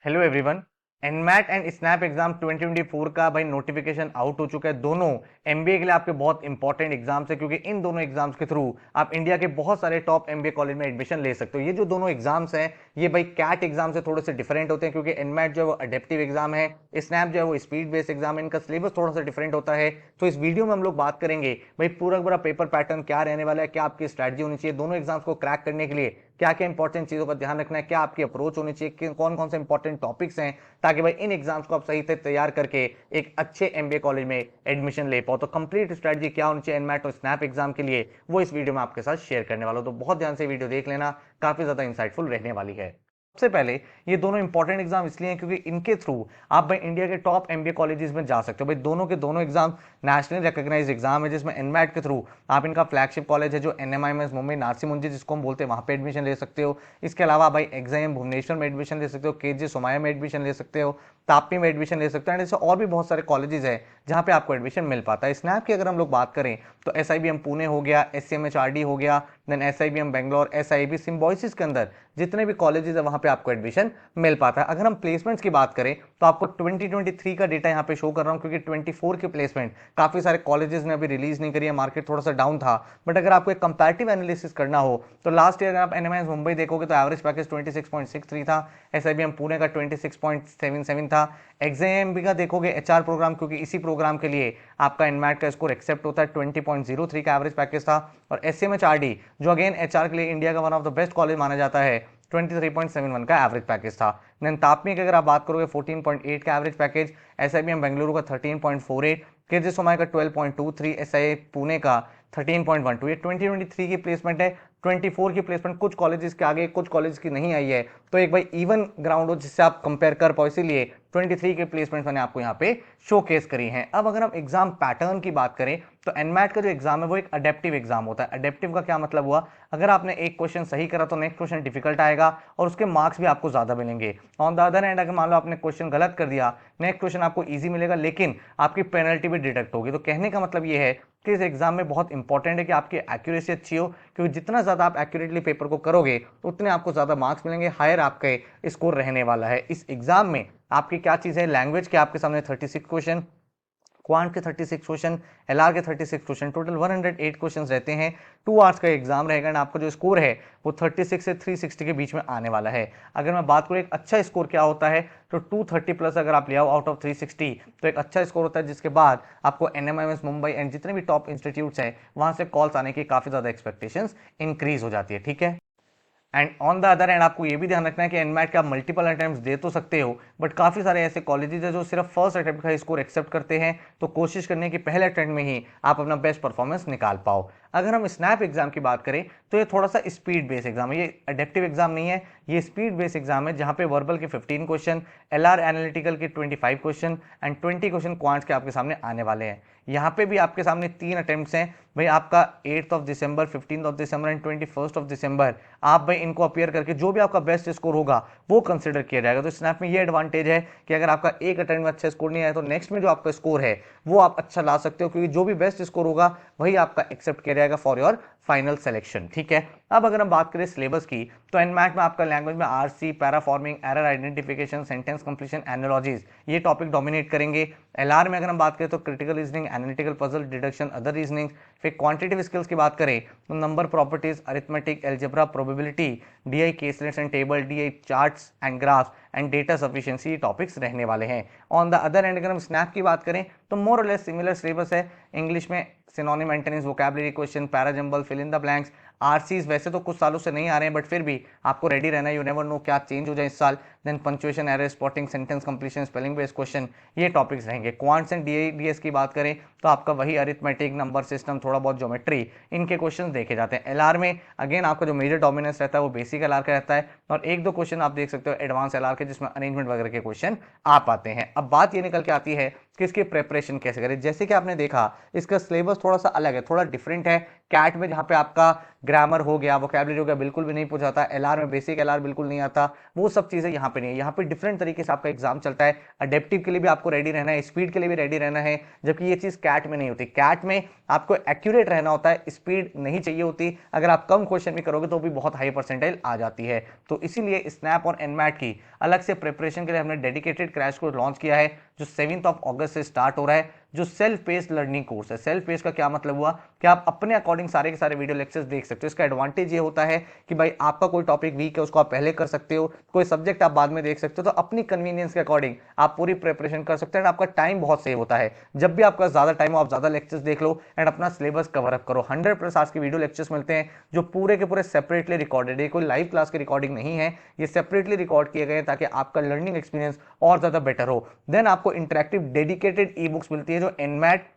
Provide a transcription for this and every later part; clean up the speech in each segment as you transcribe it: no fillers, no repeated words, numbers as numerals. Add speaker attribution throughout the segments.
Speaker 1: Hello everyone. NMAT and snap exam 2024 का भाई notification out हो चुका है। दोनों एमबीए के लिए आपके बहुत इंपॉर्टेंट एग्जाम्स है, क्योंकि इन दोनों एग्जाम्स के थ्रू आप इंडिया के बहुत सारे टॉप एमबीए कॉलेज में एडमिशन ले सकते हो। ये जो दोनों एग्जाम्स हैं ये भाई कैट एग्जाम से थोड़े से डिफरेंट होते हैं, क्योंकि एनमैट जो है वो अडेप्टिव एग्जाम है, स्नैप जो है वो स्पीड बेस्ड एग्जाम है। इनका सिलेबस थोड़ा सा डिफरेंट होता है। तो इस वीडियो में हम लोग बात करेंगे भाई पूरा पेपर पैटर्न क्या रहने वाला है, क्या आपकी स्ट्रैटेजी होनी चाहिए दोनों एग्जाम्स को क्रैक करने के लिए, क्या क्या इंपॉर्टेंट चीजों का ध्यान रखना है, क्या आपकी अप्रोच होनी चाहिए, कौन कौन से इंपॉर्टेंट टॉपिक्स हैं, ताकि भाई इन एग्जाम्स को आप सही से तैयार करके एक अच्छे एमबीए कॉलेज में एडमिशन ले पाओ। तो कंप्लीट स्ट्रेटजी क्या होनी चाहिए एनमैट और स्नैप एग्जाम के लिए, वो इस वीडियो में आपके साथ शेयर करने वाला हूं। तो बहुत ध्यान से वीडियो देख लेना, काफी ज्यादा इंसाइटफुल रहने वाली है। सबसे पहले ये दोनों इंपॉर्टेंट एग्जाम इसलिए हैं क्योंकि इनके थ्रू आप भाई इंडिया के टॉप एमबीए कॉलेजेस में जा सकते हो। भाई दोनों के दोनों एग्जाम नेशनली रिकॉग्नाइज्ड एग्जाम है, जिसमें एनमैट के थ्रू आप इनका फ्लैगशिप कॉलेज है जो एनएमआईएमएस मुंबई नारसी मुंजी जिसको हम बोलते हैं, वहां पे एडमिशन ले सकते हो। इसके अलावा भाई एग्जाम भुवनेश्वर में एडमिशन ले सकते हो, केजे सोमाया में एडमिशन ले सकते हो, तापी में एडमिशन ले सकते हो, एंड ऐसे और भी बहुत सारे कॉलेजेस है जहां पे आपको एडमिशन मिल पाता है। स्नैप की अगर हम लोग बात करें तो एसआईबीएम पुणे हो गया, एससीएमएचआरडी हो गया, then SIBM Bangalore, SIB Symbiosis के अंदर जितने भी कॉलेजेस है वहां पे आपको एडमिशन मिल पाता है। अगर हम प्लेसमेंट्स की बात करें तो आपको 2023 का डेटा यहाँ पे शो कर रहा हूँ, क्योंकि 24 के प्लेसमेंट काफी सारे कॉलेजेस ने अभी रिलीज नहीं करी है, मार्केट थोड़ा सा डाउन था। बट अगर आपको एक कंपैरेटिव एनालिसिस करना हो तो लास्ट ईयर अगर आप एनएमआईएस मुंबई देखोगे तो एवरेज पैकेज 26.63 था, एसआईबीएम पुणे का 26.77 था। एग्जाम का देखोगे एचआर प्रोग्राम, क्योंकि इसी प्रोग्राम के लिए आपका एनमैट का स्कोर एक्सेप्ट होता है, 20.03 का एवरेज पैकेज था। और एससीएमएचआरडी जो अगेन एचआर के लिए इंडिया का one of the best college माना जाता है, 23.71 का एवरेज पैकेज था। देन तापमी की अगर आप बात करोगे 14.8 का एवरेज पैकेज, एसआईबीएम बेंगलुरु का 13.48, केजे सोमाई का 12.23, एसआई पुणे का 13.12। ये 2023 की प्लेसमेंट है। 24 की प्लेसमेंट कुछ कॉलेजेस के आगे कुछ कॉलेज की नहीं आई है, तो एक भाई इवन ग्राउंड हो जिससे आप कंपेयर कर पाओ, इसीलिए 23 के प्लेसमेंट मैंने आपको यहाँ पे शोकेस करी हैं। अब अगर हम एग्जाम पैटर्न की बात करें तो एनमैट का जो एग्जाम है वो एक अडेप्टिव एग्जाम होता है। अडेप्टिव का क्या मतलब हुआ, अगर आपने एक क्वेश्चन सही करा तो नेक्स्ट क्वेश्चन डिफिकल्ट आएगा और उसके मार्क्स भी आपको ज्यादा मिलेंगे। ऑन द अदर हैंड अगर मान लो आपने क्वेश्चन गलत कर दिया, नेक्स्ट क्वेश्चन आपको इजी मिलेगा लेकिन आपकी पेनल्टी भी डिडक्ट होगी। तो कहने का मतलब ये है कि इस एग्जाम में बहुत इंपॉर्टेंट है कि आपकी एक्यूरेसी अच्छी हो, क्योंकि जितना ज्यादा आप एक्यूरेटली पेपर को करोगे उतने आपको ज्यादा मार्क्स मिलेंगे, हायर आपके स्कोर रहने वाला है। इस एग्जाम में आपकी क्या चीज है, लैंग्वेज के आपके सामने 36 क्वेश्चन, क्वांट के 36 क्वेश्चन, एलआर के 36 क्वेश्चन, टोटल 108 क्वेश्चंस रहते हैं। 2 आवर्स का एग्जाम रहेगा एंड आपका जो स्कोर है वो 36 से 360 के बीच में आने वाला है। अगर मैं बात करूं एक अच्छा स्कोर क्या होता है, तो 230 प्लस अगर आप ले आओ आउट ऑफ 360 तो एक अच्छा स्कोर होता है, जिसके बाद आपको एनएमएमएस मुंबई एंड जितने भी टॉप इंस्टीट्यूट्स हैं वहां से कॉल्स आने की काफी ज्यादा एक्सपेक्टेशंस इंक्रीज हो जाती है। ठीक है। And on the other and आपको ये भी ध्यान रखना है कि एनमैट के आप मल्टीपल अटेम्प्ट दे तो सकते हो, बट काफी सारे ऐसे कॉलेजेस है जो सिर्फ फर्स्ट अटेम्प्ट का स्कोर एक्सेप्ट करते हैं। तो कोशिश करने की पहले अटेम्प्ट में ही आप अपना बेस्ट परफॉर्मेंस निकाल पाओ। अगर हम स्नैप एग्जाम की बात करें तो ये थोड़ा सा स्पीड बेस्ड एग्जाम है, ये अडेप्टिव एग्जाम नहीं है, ये स्पीड बेस्ड एग्जाम है, जहां पे वर्बल के 15 क्वेश्चन, एलआर एनालिटिकल के 25 क्वेश्चन एंड 20 क्वेश्चन क्वांट्स के आपके सामने आने वाले हैं। यहाँ पे भी आपके सामने 3 अटेम्प्ट्स हैं भाई, आपका 8 दिसंबर, 15 दिसंबर एंड 21 दिसंबर आप भाई इनको अपियर करके जो भी आपका बेस्ट स्कोर होगा वो कंसिडर किया जाएगा। तो स्नैप में ये एडवांटेज है कि अगर आपका एक अटेम्प्ट में अच्छा स्कोर नहीं आया तो नेक्स्ट में जो आपका स्कोर है वो आप अच्छा ला सकते हो, क्योंकि जो भी बेस्ट स्कोर होगा वही आपका एक्सेप्ट किया जाएगा फॉर योर फाइनल सिलेक्शन। ठीक है। अब अगर हम बात करें सिलेबस की तो एनमैट में आपका लैंग्वेज में RC, paraforming, error identification, sentence completion, analogies ये टॉपिक डोमिनेट करेंगे। एलआर में अगर हम बात करें तो critical reasoning, analytical puzzle, deduction, other reasoning. फिर क्वांटिटेटिव स्किल्स की बात करें तो number properties, arithmetic, algebra, probability, DI case list and table, DI charts and graphs and data sufficiency topics रहने वाले हैं। ऑन द अदर एंड अगर हम स्नैप की बात करें तो मोर और लेस सिमिलर सिलेबस है। इंग्लिश में synonym, antonyms, vocabulary question, parajumble, fill in the blanks. RCs वैसे तो कुछ सालों से नहीं आ रहे हैं, बट फिर भी आपको रेडी रहना है, यू नेवर नो क्या चेंज हो जाए इस साल। Then punctuation error, spotting, sentence completion, spelling based question, ये टॉपिक्स रहेंगे। क्वांट्स एंड डीएस की बात करें तो आपका वही अरिथमेटिक, नंबर सिस्टम, थोड़ा बहुत ज्योमेट्री, इनके क्वेश्चन देखे जाते हैं। एलआर में अगेन आपका जो मेजर डोमिनेंस रहता है वो बेसिक एलआर का रहता है, और एक दो क्वेश्चन आप देख सकते हो एडवांस एलआर के जिसमें अरेंजमेंट वगैरह के क्वेश्चन आ पाते हैं। अब बात ये निकल के आती है कि इसकी प्रेपरेशन कैसे करें। जैसे कि आपने देखा इसका सिलेबस थोड़ा सा अलग है, थोड़ा डिफरेंट है। कैट में जहाँ पे आपका ग्रामर हो गया, वोकैबुलरी हो गया, बिल्कुल भी नहीं पूछाता। एलआर में बेसिक एलआर बिल्कुल नहीं आता, वो सब चीजें यहाँ पे नहीं है। यहाँ पे डिफरेंट तरीके से आपका एग्जाम चलता है। अडेप्टिव के लिए भी आपको रेडी रहना है, स्पीड के लिए भी रेडी रहना है, जबकि ये चीज कैट में नहीं होती। कैट में आपको एक्यूरेट रहना होता है, स्पीड नहीं चाहिए होती। अगर आप कम क्वेश्चन भी करोगे तो भी बहुत हाई परसेंटाइल आ जाती है। तो इसीलिए स्नैप और एनमैट की अलग से प्रिपरेशन के लिए हमने डेडिकेटेड क्रैश कोर्स लॉन्च किया है, जो 7 अगस्त से स्टार्ट हो रहा है, जो सेल्फ पेस्ड लर्निंग कोर्स है। सेल्फ पेस्ड का क्या मतलब हुआ कि आप अपने अकॉर्डिंग सारे के सारे वीडियो लेक्चर्स देख सकते हो। इसका एडवांटेज ये होता है कि भाई आपका कोई टॉपिक वीक है उसको आप पहले कर सकते हो, कोई सब्जेक्ट आप बाद में देख सकते हो, तो अपनी कन्वीनियंस के अकॉर्डिंग आप पूरी प्रिपरेशन कर सकते हो। आपका टाइम बहुत सेव होता है। जब भी आपका ज्यादा टाइम हो आप ज्यादा लेक्चर्स देख लो एंड अपना सिलेबस कवर अप करो। 100+ आज के वीडियो लेक्चर्स मिलते हैं जो पूरे के पूरे सेपरेटली रिकॉर्डेड है, कोई लाइव क्लास की रिकॉर्डिंग नहीं है, ये सेपरेटली रिकॉर्ड किए गए ताकि आपका लर्निंग एक्सपीरियंस और ज्यादा बेटर हो। देन आपको इंटरेक्टिव डेडिकेटेड ई बुक्स मिलती है जो NMAT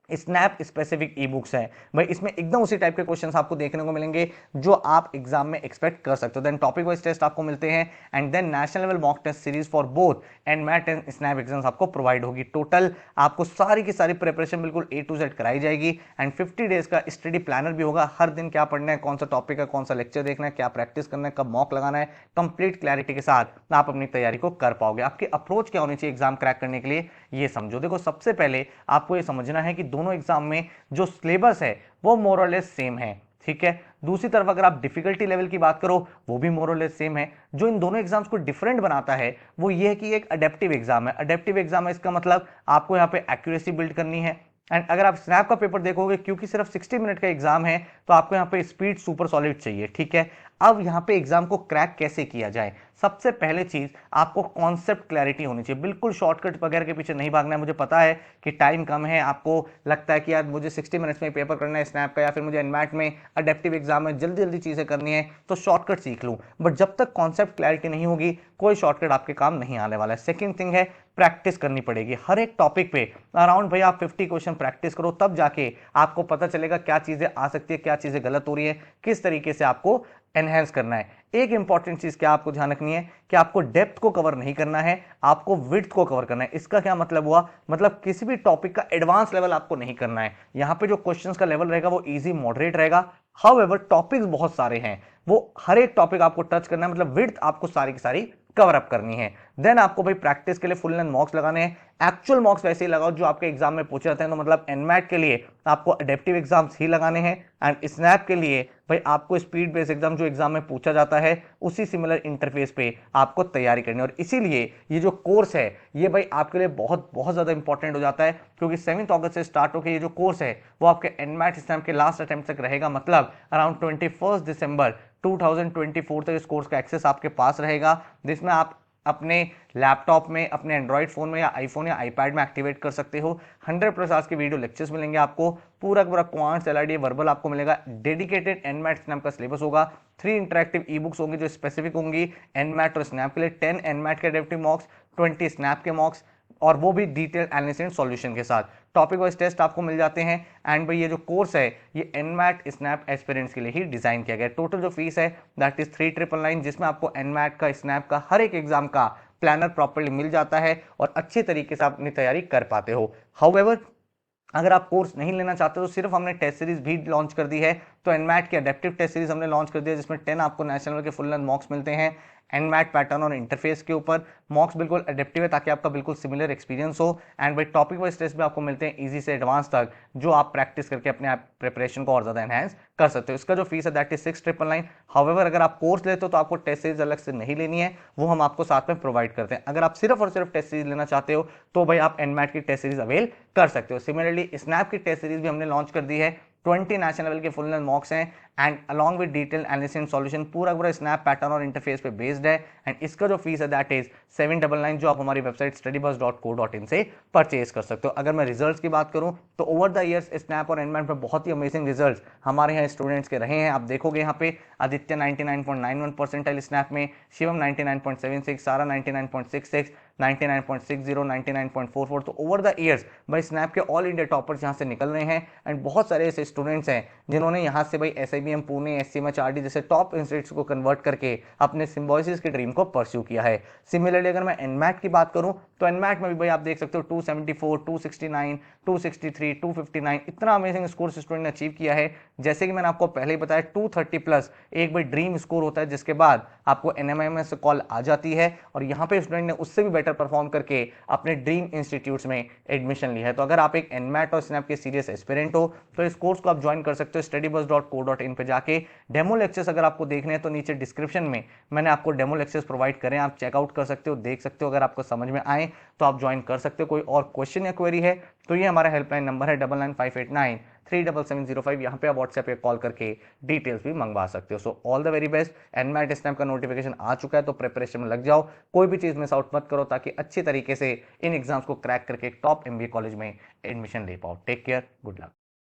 Speaker 1: snap specific e books हैं। भाई इसमें एकदम उसी टाइप के क्वेश्चंस आपको देखने को मिलेंगे जो आप एग्जाम में एक्सपेक्ट कर सकते हो। देन टॉपिक वाइज टेस्ट आपको मिलते हैं and then national level mock test series for both NMAT and SNAP exams आपको प्रोवाइड होगी। टोटल आपको सारी की सारी प्रिपरेशन बिल्कुल A to Z कराई जाएगी एंड 50 डेज का स्टडी प्लानर भी होगा। हर दिन क्या पढ़ना है, कौन सा टॉपिक है, कौन सा लेक्चर देखना है, क्या प्रैक्टिस करना है, कब मॉक लगाना है, कंप्लीट क्लैरिटी के साथ आप अपनी तैयारी को कर पाओगे। आपकी अप्रोच क्या होनी चाहिए एग्जाम क्रैक करने के लिए, ये समझो। देखो सबसे पहले आपको ये समझना है कि दोनों एग्जाम में जो सिलेबस है वो मोर और लेस सेम है, ठीक है। दूसरी तरफ अगर आप डिफिकल्टी लेवल की बात करो वो भी मोर और लेस सेम है। जो इन दोनों एग्जाम्स को डिफरेंट बनाता है वो ये है कि एक अडेप्टिव एग्जाम है। अडेप्टिव एग्जाम है इसका मतलब आपको यहाँ पे एक्यूरेसी बिल्ड करनी है। एंड अगर आप स्नैप का पेपर देखोगे, क्योंकि सिर्फ 60 मिनट का एग्जाम है, तो आपको यहाँ पे स्पीड सुपर सॉलिड चाहिए, ठीक है। अब यहाँ पे एग्जाम को क्रैक कैसे किया जाए, सबसे पहले चीज आपको कॉन्सेप्ट क्लैरिटी होनी चाहिए। बिल्कुल शॉर्टकट वगैरह के पीछे नहीं भागना है। मुझे पता है कि टाइम कम है, आपको लगता है कि यार मुझे 60 मिनट्स में पेपर करना है स्नैप का, या फिर मुझे एनमैट में अडेप्टिव एग्जाम में जल्दी जल्दी चीजें करनी है तो शॉर्टकट सीख लूं। बट जब तक कॉन्सेप्ट क्लैरिटी नहीं होगी कोई शॉर्टकट आपके काम नहीं आने वाला है। सेकेंड थिंग है प्रैक्टिस करनी पड़ेगी। हर एक टॉपिक पे अराउंड भाई आप 50 क्वेश्चन प्रैक्टिस करो, तब जाके आपको पता चलेगा क्या चीजें आ सकती है, क्या चीजें गलत हो रही है, किस तरीके से आपको एनहेंस करना है। एक इंपॉर्टेंट चीज क्या आपको ध्यान रखनी है कि आपको डेप्थ को कवर नहीं करना है, आपको विड्थ को कवर करना है। इसका क्या मतलब हुआ, मतलब किसी भी टॉपिक का एडवांस लेवल आपको नहीं करना है। यहां पे जो क्वेश्चंस का लेवल रहेगा वो इजी मॉडरेट रहेगा। हाउएवर टॉपिक्स बहुत सारे हैं, वो हर एक टॉपिक आपको टच करना है, मतलब विड्थ आपको सारी की सारी कवर अप करनी है। देन आपको भाई प्रैक्टिस के लिए फुल लेंथ मॉक्स लगाने हैं। एक्चुअल मॉक्स वैसे ही लगाओ जो आपके एग्जाम में पूछे जाते हैं। तो मतलब एनमैट के लिए आपको अडेप्टिव एग्जाम्स ही लगाने हैं एंड स्नैप के लिए भाई आपको स्पीड बेस्ड एग्जाम जो एग्जाम में पूछा जाता है उसी सिमिलर इंटरफेस पे आपको तैयारी करनी है। और इसीलिए ये जो कोर्स है ये भाई आपके लिए बहुत बहुत ज्यादा इंपॉर्टेंट हो जाता है, क्योंकि 7 अगस्त से स्टार्ट होकर ये जो कोर्स है वो आपके एनमैट स्नैप के लास्ट अटेम्प्ट तक रहेगा। मतलब अराउंड 21 दिसंबर 2024 तक इस कोर्स का एक्सेस आपके पास रहेगा, जिसमें आप अपने लैपटॉप में, अपने एंड्रॉइड फोन में या आईफोन या आईपैड में एक्टिवेट कर सकते हो। 100+ आज के वीडियो लेक्चर्स मिलेंगे आपको, पूरा पूरा क्वांट्स एलआरडी वर्बल आपको मिलेगा। डेडिकेटेड एनमैट स्नैप का सिलेबस होगा। 3 इंटरेक्टिव ई बुक्स होंगी जो स्पेसिफिक होंगी एनमैट और स्नैप के लिए। 10 एनमैट के अडेप्टिव मॉक्स, 20 स्नैप के मॉक्स, और वो भी डिटेल एनालिसिस एंड सॉल्यूशन के साथ। टॉपिक वाइज टेस्ट आपको मिल जाते हैं। एंड भाई ये जो कोर्स है ये एनमैट स्नैप एस्पिरेंट्स के लिए ही डिजाइन किया गया है। टोटल जो फीस है दैट इज 3,999, जिसमें आपको एनमैट का, स्नैप का हर एक एग्जाम का प्लानर प्रॉपर्ली मिल जाता है और अच्छे तरीके से आप अपनी तैयारी कर पाते हो। हाउएवर अगर आप कोर्स नहीं लेना चाहते तो सिर्फ हमने टेस्ट सीरीज भी लॉन्च कर दी है। तो एनमैट की अडेप्टिव टेस्ट सीरीज हमने लॉन्च कर दिया जिसमें 10 आपको नेशनल के फुल लेंथ मॉक्स मिलते हैं एनमैट पैटर्न और इंटरफेस के ऊपर। मॉक्स बिल्कुल अडेप्टिव है ताकि आपका बिल्कुल सिमिलर एक्सपीरियंस हो। एंड भाई टॉपिक वाइज टेस्ट भी आपको मिलते हैं इजी से एडवांस तक, जो आप प्रैक्टिस करके अपने आप प्रिपरेशन को और ज्यादा एनहांस कर सकते हो। इसका जो फीस है दैट इज 6,999। हाउएवर अगर आप कोर्स लेते हो तो आपको टेस्ट सीरीज अलग से नहीं लेनी है, वो हम आपको साथ में प्रोवाइड करते हैं। अगर आप सिर्फ और सिर्फ टेस्ट सीरीज लेना चाहते हो तो भाई आप एनमैट की टेस्ट सीरीज अवेल कर सकते हो। सिमिलरली स्नैप की टेस्ट सीरीज भी हमने लॉन्च कर दी है। 20 नेशनल लेवल के फुल लेंथ मॉक्स हैं and along with detail analysis and solution, पूरा पूरा स्नैप पैटर्न और इंटरफेस पे बेस्ड है। एंड इसका जो फीस है दैट इज 799, जो आप हमारी वेबसाइट studybuzz.co.in से परचेज कर सकते हो। अगर मैं रिजल्ट्स की बात करूं तो ओवर द ईयर्स स्नैप और एनमैट में बहुत ही अमेजिंग रिजल्ट्स हमारे यहाँ स्टूडेंट्स के रहे हैं। आप देखोगे यहाँ पे आदित्य 99.91 परसेंटाइल स्नैप में, शिवम 99.76, सारा 99.66, 99.60, 99.44। तो ओवर द ईयर्स भाई स्नैप के ऑल इंडिया टॉपर्स यहाँ से निकल रहे हैं। एंड बहुत सारे ऐसे स्टूडेंट्स हैं जिन्होंने यहाँ से भाई SIB आईबीएम, पुणे, एससीएमएच, आरडी जैसे टॉप इंस्टीट्यूट्स को कन्वर्ट करके अपने सिम्बोसिस की ड्रीम को परस्यू किया है। सिमिलरली अगर मैं एनमैट की बात करूं तो एनमैट में भी भाई आप देख सकते हो 274, 269, 263, 259 इतना अमेजिंग स्कोर स्टूडेंट ने अचीव किया है। जैसे कि मैंने आपको पहले ही बताया 230 प्लस एक भाई ड्रीम स्कोर होता है, जिसके बाद आपको एनएमएमएस से कॉल आ जाती है और यहाँ पे स्टूडेंट ने उससे भी बेटर परफॉर्म करके अपने ड्रीम इंस्टीट्यूट्स में एडमिशन लिया है। तो अगर आप एक एनमैट और स्नैप के सीरियस एस्पिरेंट हो तो इस कोर्स को आप ज्वाइन कर सकते हो studybus.co.in पे जाके। डेमो लेक्चर्स अगर आपको देखने हैं तो नीचे डिस्क्रिप्शन में मैंने आपको डेमो लेक्चर्स प्रोवाइड करें, आप चेकआउट कर सकते हो, देख सकते हो। अगर आपको समझ में आए तो आप ज्वाइन कर सकते हो। कोई और क्वेश्चन या क्वेरी है तो ये हमारा हेल्पलाइन नंबर है 9958937705। यहाँ पे आप व्हाट्सएप पे कॉल करके डिटेल्स भी मंगवा सकते हो। So all the very best. NMAT snap का नोटिफिकेशन आ चुका है तो प्रिपरेशन में लग जाओ, कोई भी चीज मिस आउट मत करो ताकि अच्छी तरीके से इन एग्जाम्स को क्रैक करके टॉप एमबीए कॉलेज में एडमिशन ले पाओ। Take care, good luck.